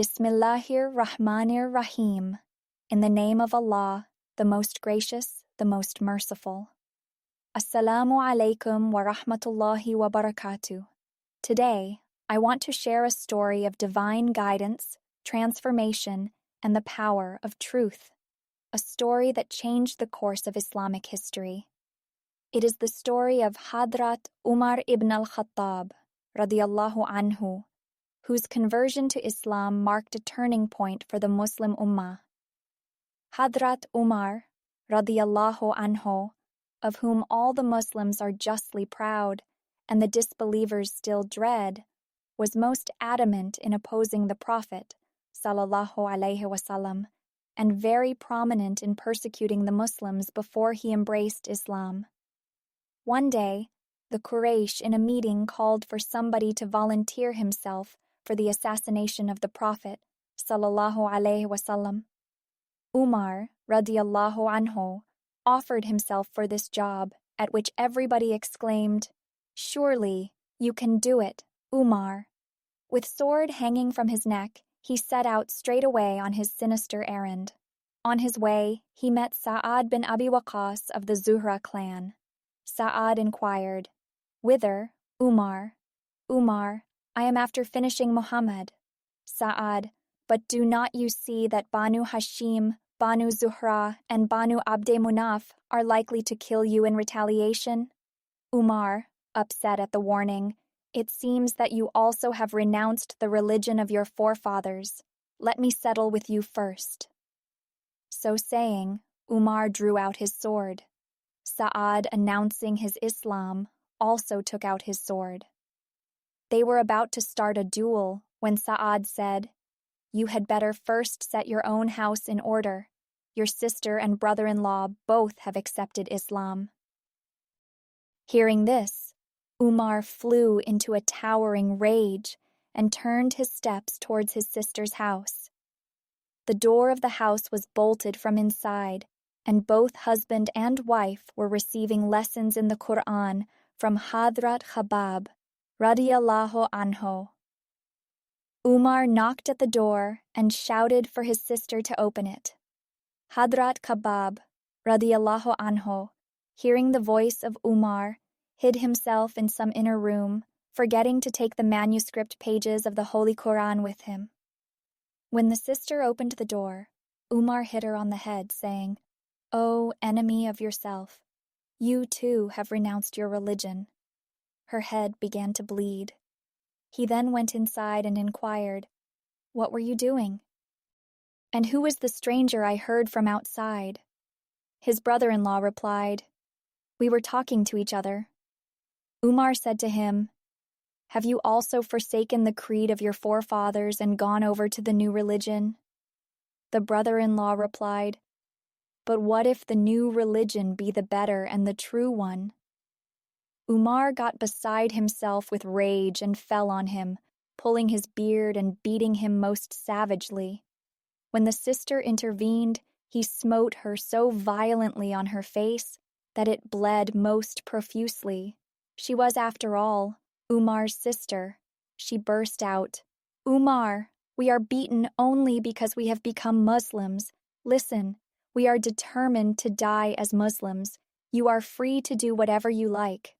Bismillahir Rahmanir Rahim. In the name of Allah, the most gracious, the most merciful. Assalamu alaikum wa rahmatullahi wa barakatuh. Today, I want to share a story of divine guidance, transformation, and the power of truth. A story that changed the course of Islamic history. It is the story of Hadhrat Umar ibn al-Khattab, Radhiyallahu anhu, whose conversion to Islam marked a turning point for the Muslim Ummah. Hadhrat Umar Radhiyallaho anhu, of whom all the Muslims are justly proud and the disbelievers still dread, was most adamant in opposing the Prophet sallallahu alaihi wasallam and very prominent in persecuting the Muslims before he embraced Islam. One day, the Quraysh in a meeting called for somebody to volunteer himself for the assassination of the Prophet sallallahu alaihi wasallam. Umar Radhiyallahu anhu offered himself for this job, at which everybody exclaimed, "Surely you can do it, Umar." With sword hanging from his neck, he set out straight away on his sinister errand. On his way, he met Sa'ad bin Abi Waqqas of the Zuhra clan. Sa'ad inquired, "Whither, Umar?" "Umar, I am after finishing Muhammad." Sa'ad, "But do not you see that Banu Hashim, Banu Zuhra, and Banu Abde Munaf are likely to kill you in retaliation?" Umar, upset at the warning, "It seems that you also have renounced the religion of your forefathers. Let me settle with you first." So saying, Umar drew out his sword. Sa'ad, announcing his Islam, also took out his sword. They were about to start a duel when Sa'ad said, "You had better first set your own house in order. Your sister and brother-in-law both have accepted Islam." Hearing this, Umar flew into a towering rage and turned his steps towards his sister's house. The door of the house was bolted from inside, and both husband and wife were receiving lessons in the Quran from Hadhrat Khabbab, Radhiyallahu anhu. Umar knocked at the door and shouted for his sister to open it. Hadhrat Khabbab, Radhiyallahu anhu, hearing the voice of Umar, hid himself in some inner room, forgetting to take the manuscript pages of the Holy Quran with him. When the sister opened the door, Umar hit her on the head, saying, "O enemy of yourself, you too have renounced your religion." Her head began to bleed. He then went inside and inquired, "What were you doing?" "And who was the stranger I heard from outside?" His brother-in-law replied, "We were talking to each other." Umar said to him, "Have you also forsaken the creed of your forefathers and gone over to the new religion?" The brother-in-law replied, "But what if the new religion be the better and the true one?" Umar got beside himself with rage and fell on him, pulling his beard and beating him most savagely. When the sister intervened, he smote her so violently on her face that it bled most profusely. She was, after all, Umar's sister. She burst out, "Umar, we are beaten only because we have become Muslims. Listen, we are determined to die as Muslims. You are free to do whatever you like."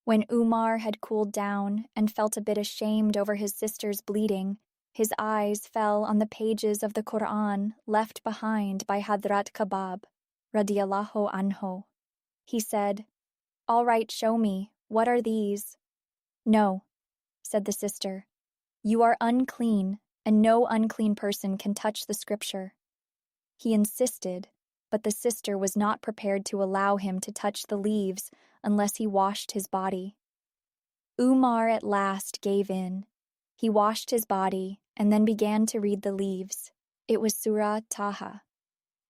When Umar had cooled down and felt a bit ashamed over his sister's bleeding, his eyes fell on the pages of the Quran left behind by Hadhrat Khabbab, Radhiyallahu anhu. He said, "All right, show me. What are these?" "No," said the sister. "You are unclean, and no unclean person can touch the scripture." He insisted, but the sister was not prepared to allow him to touch the leaves unless he washed his body. Umar at last gave in. He washed his body and then began to read the leaves. It was Surah Taha.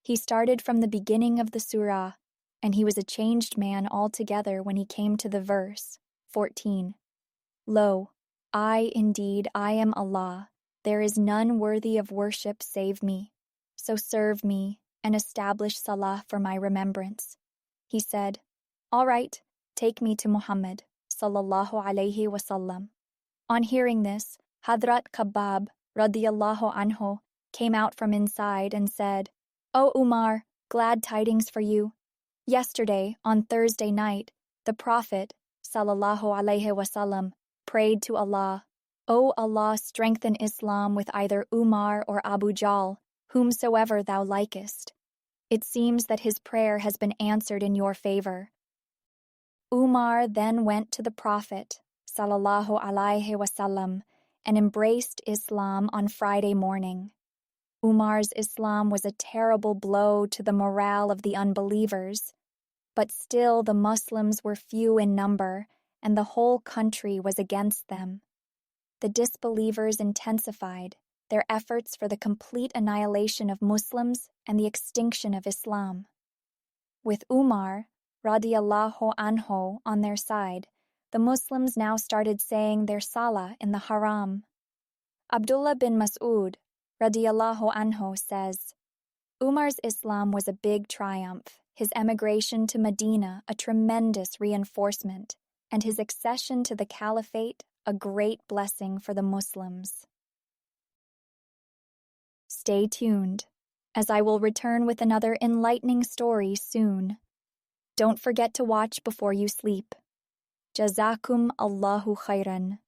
He started from the beginning of the surah, and he was a changed man altogether when he came to the verse 14. "Lo, I am Allah. There is none worthy of worship save me. So serve me and establish salah for my remembrance." He said, "All right, take me to Muhammad, sallallahu alaihi wasallam." On hearing this, Hadhrat Khabbab, Radhiyallahu anhu, came out from inside and said, "O Umar, glad tidings for you. Yesterday, on Thursday night, the Prophet, sallallahu alaihi wasallam, prayed to Allah, 'O Allah, strengthen Islam with either Umar or Abu Jahl, whomsoever thou likest.' It seems that his prayer has been answered in your favor." Umar then went to the Prophet, sallallahu alaihi wasallam, and embraced Islam on Friday morning. Umar's Islam was a terrible blow to the morale of the unbelievers, but still the Muslims were few in number, and the whole country was against them. The disbelievers intensified their efforts for the complete annihilation of Muslims and the extinction of Islam. With Umar, Radhiyallahu anhu, on their side, the Muslims now started saying their salah in the haram. Abdullah bin Mas'ud, Radhiyallahu anhu, says, "Umar's Islam was a big triumph, his emigration to Medina a tremendous reinforcement, and his accession to the caliphate a great blessing for the Muslims." Stay tuned, as I will return with another enlightening story soon. Don't forget to watch before you sleep. Jazakum Allahu khairan.